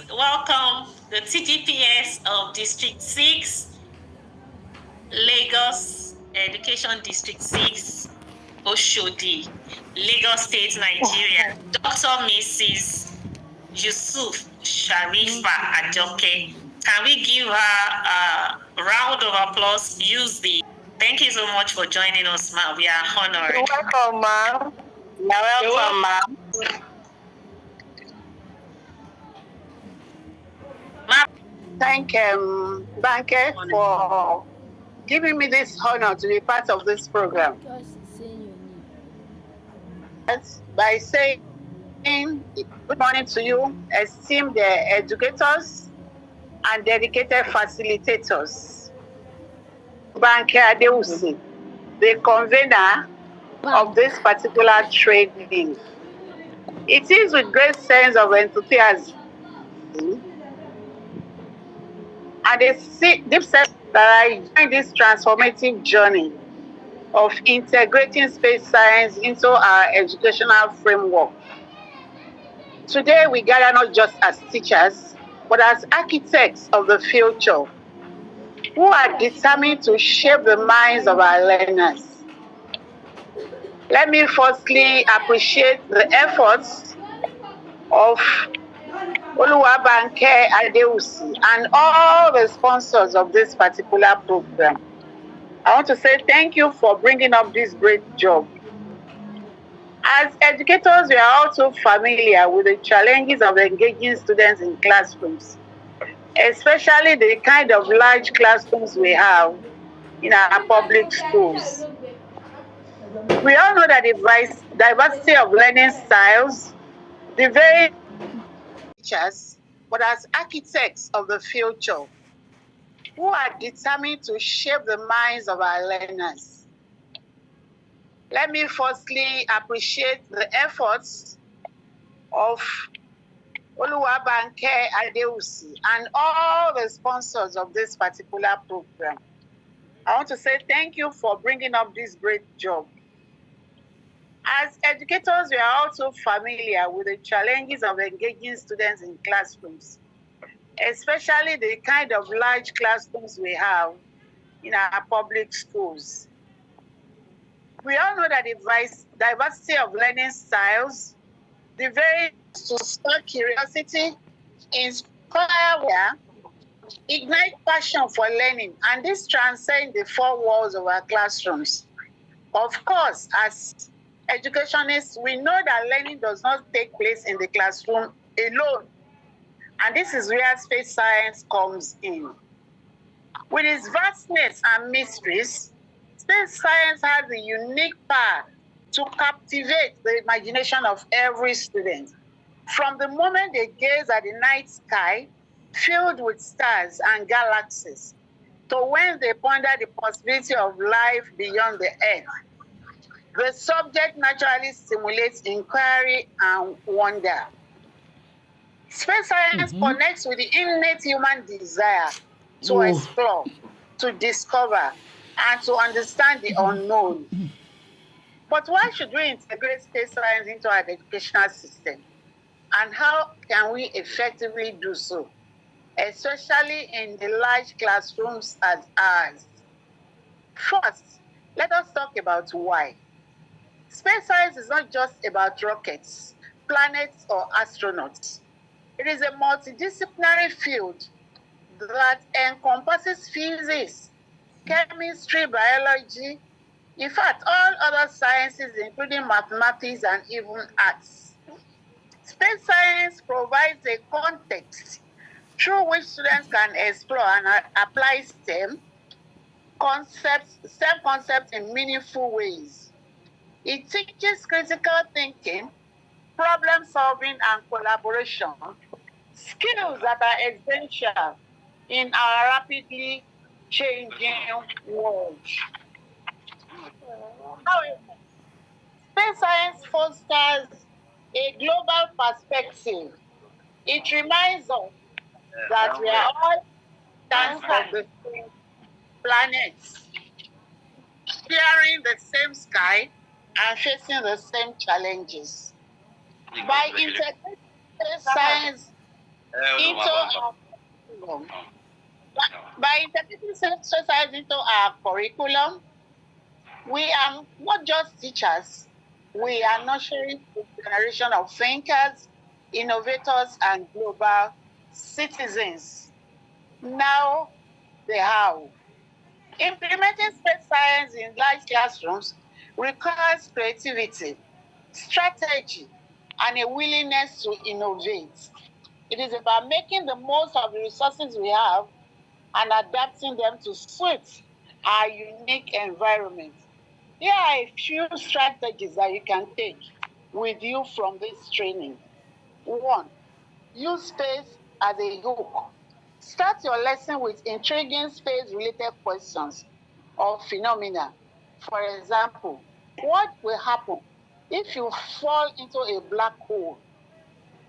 please welcome the TGPS of District 6, Lagos Education District 6, Oshodi, Lagos State, Nigeria, Dr. Mrs. Yusuf Sharifa Ajoke. Can we give her a round of applause? Thank you so much for joining us, ma. We are honored. You're welcome, ma'am. You're welcome, ma'am. Thank Banke for giving me this honor to be part of this program. By saying good morning to you, esteemed educators and dedicated facilitators. Banke Adeusi, the convener of this particular training. It is with great sense of enthusiasm and a deep sense that I join this transformative journey of integrating space science into our educational framework. Today, we gather not just as teachers, but as architects of the future who are determined to shape the minds of our learners. Let me firstly appreciate the efforts of Oluwabanke Adeusi and all the sponsors of this particular program. I want to say thank you for bringing up this great job. As educators, we are also familiar with the challenges of engaging students in classrooms, especially the kind of large classrooms we have in our public schools. We all know that the diversity of learning styles, the very teachers, but as architects of the future, who are determined to shape the minds of our learners. Let me firstly appreciate the efforts of Oluwabanke Adeusi and all the sponsors of this particular program. I want to say thank you for bringing up this great job. As educators, we are also familiar with the challenges of engaging students in classrooms, especially the kind of large classrooms we have in our public schools. We all know that the diversity of learning styles, the very to spark curiosity, inspire, ignite passion for learning, and this transcends the four walls of our classrooms. Of course, as educationists, we know that learning does not take place in the classroom alone, and this is where space science comes in. With its vastness and mysteries, space science has the unique power to captivate the imagination of every student. From the moment they gaze at the night sky filled with stars and galaxies, to when they ponder the possibility of life beyond the earth, the subject naturally stimulates inquiry and wonder. Space science connects with the innate human desire to explore, to discover, and to understand the unknown. But why should we integrate space science into our educational system? And how can we effectively do so, especially in the large classrooms as ours? First, let us talk about why. Space science is not just about rockets, planets, or astronauts. It is a multidisciplinary field that encompasses physics, chemistry, biology, in fact, all other sciences, including mathematics and even arts. Space science provides a context through which students can explore and apply STEM concepts in meaningful ways. It teaches critical thinking, problem solving, and collaboration, skills that are essential in our rapidly changing world. However, space science fosters a global perspective. It reminds us that we are all citizens of the same planet, sharing the same sky and facing the same challenges. By integrating space science into our curriculum. By integrating exercise into our curriculum, we are not just teachers, we are nurturing a generation of thinkers, innovators, and global citizens. Now, the how. Implementing space science in large classrooms requires creativity, strategy, and a willingness to innovate. It is about making the most of the resources we have and adapting them to suit our unique environment. Here are a few strategies that you can take with you from this training. 1. Use space as a hook. Start your lesson with intriguing space-related questions or phenomena. For example, what will happen if you fall into a black hole?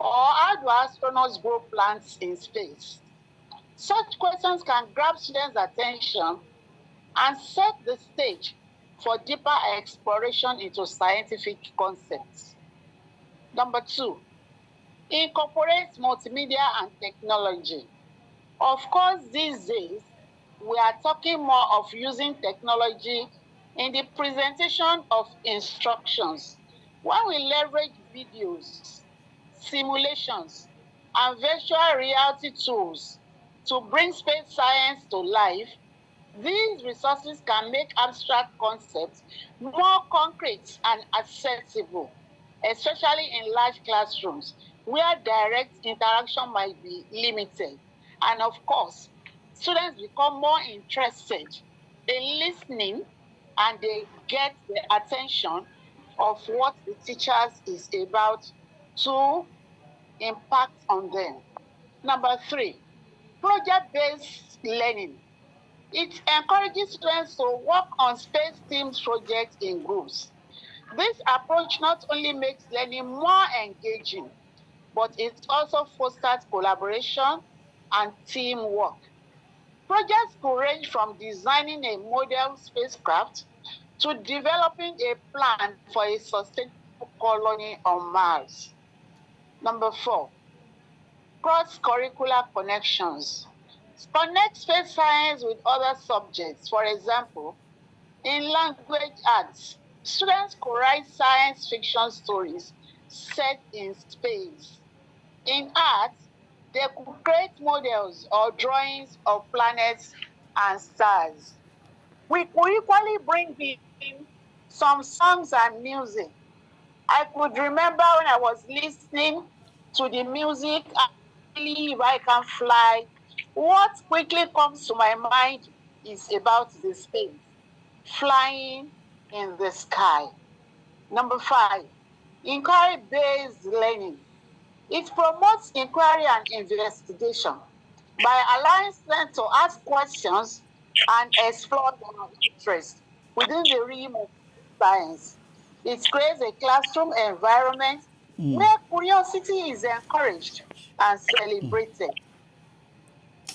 Or how do astronauts grow plants in space? Such questions can grab students' attention and set the stage for deeper exploration into scientific concepts. Number 2, incorporate multimedia and technology. Of course, these days, we are talking more of using technology in the presentation of instructions. When we leverage videos, simulations, and virtual reality tools to bring space science to life, these resources can make abstract concepts more concrete and accessible, especially in large classrooms where direct interaction might be limited. And of course, students become more interested in listening and they get the attention of what the teachers is about to impact on them. Number 3, project-based learning. It encourages students to work on space themes projects in groups. This approach not only makes learning more engaging, but it also fosters collaboration and teamwork. Projects could range from designing a model spacecraft to developing a plan for a sustainable colony on Mars. Number 4, cross-curricular connections. Connect space science with other subjects. For example, in language arts, students could write science fiction stories set in space. In art, they could create models or drawings of planets and stars. We could equally bring in some songs and music. I could remember when I was listening to the music, If I Can Fly, what quickly comes to my mind is about the space, flying in the sky. Number 5, inquiry-based learning. It promotes inquiry and investigation by allowing students to ask questions and explore their interests within the realm of science. It creates a classroom environment where curiosity is encouraged and celebrated.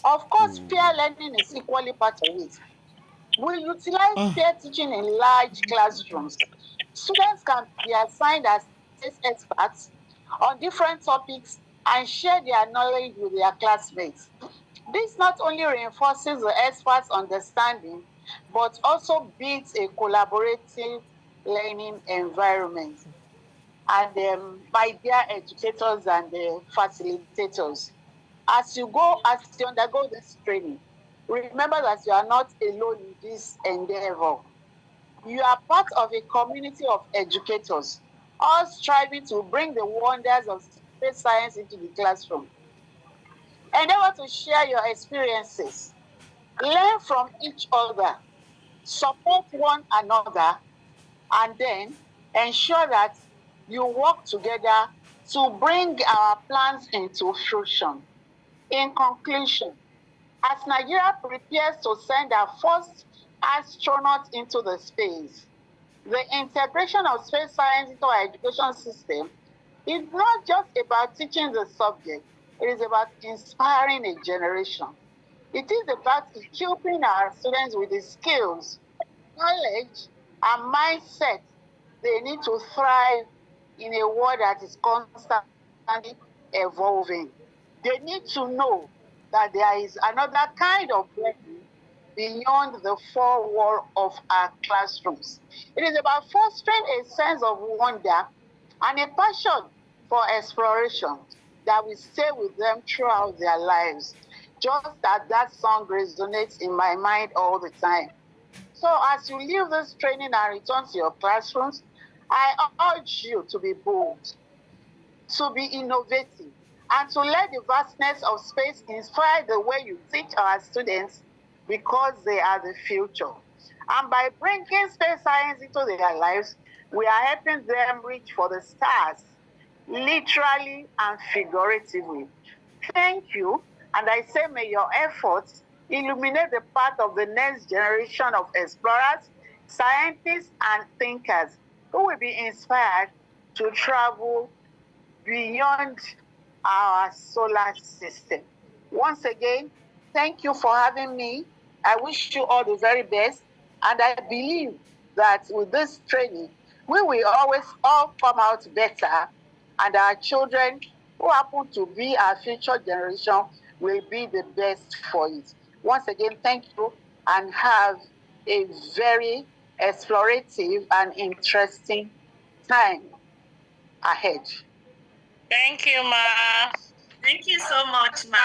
Of course, peer learning is equally part of it. We utilize peer teaching in large classrooms. Students can be assigned as experts on different topics and share their knowledge with their classmates. This not only reinforces the experts' understanding, but also builds a collaborative learning environment. And my dear educators and facilitators, as you undergo this training, remember that you are not alone in this endeavor. You are part of a community of educators, all striving to bring the wonders of space science into the classroom. Endeavor to share your experiences, learn from each other, support one another, and then ensure that you work together to bring our plans into fruition. In conclusion, as Nigeria prepares to send our first astronaut into the space, the integration of space science into our education system is not just about teaching the subject, it is about inspiring a generation. It is about equipping our students with the skills, knowledge, and mindset they need to thrive in a world that is constantly evolving. They need to know that there is another kind of learning beyond the four walls of our classrooms. It is about fostering a sense of wonder and a passion for exploration that will stay with them throughout their lives. Just as that song resonates in my mind all the time. So as you leave this training and return to your classrooms, I urge you to be bold, to be innovative, and to let the vastness of space inspire the way you teach our students, because they are the future. And by bringing space science into their lives, we are helping them reach for the stars, literally and figuratively. Thank you, and I say may your efforts illuminate the path of the next generation of explorers, scientists, and thinkers who will be inspired to travel beyond our solar system. Once again, thank you for having me. I wish you all the very best, and I believe that with this training, we will always all come out better, and our children who happen to be our future generation will be the best for it. Once again, thank you, and have a very explorative and interesting time ahead. Thank you, Ma. Thank you so much, Ma.